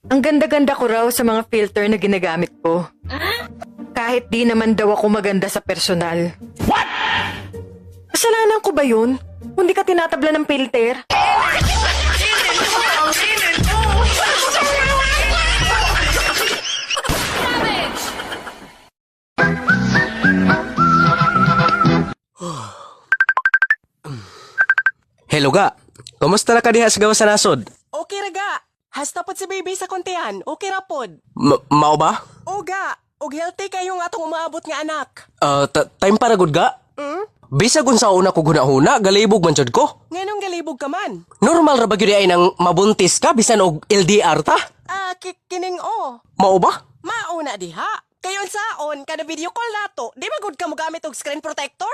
Ang ganda-ganda ko raw sa mga filter na ginagamit ko. Kahit di naman daw ako maganda sa personal. What? Kasalanan ko ba yun? Kung di ka tinatabla ng filter? Hello ga, kumusta na ka diha sa gawas sa nasod? Okay raga. Hasta pod si baby sa kontihan. Okay ra pod. Mao ba? Oga, og healthy kayong atong umaabot nga anak. Time para gud ga? Bisag unsa una ko gunahuna, galibog man jud ko. Nganong galibog ka man? Normal ra ba gyud ay nang mabuntis ka bisan og LDR ta? Kining o. Mao ba? Mauna diha. Kayon saon, kada video call nato, di ba good ka mo gamit og screen protector?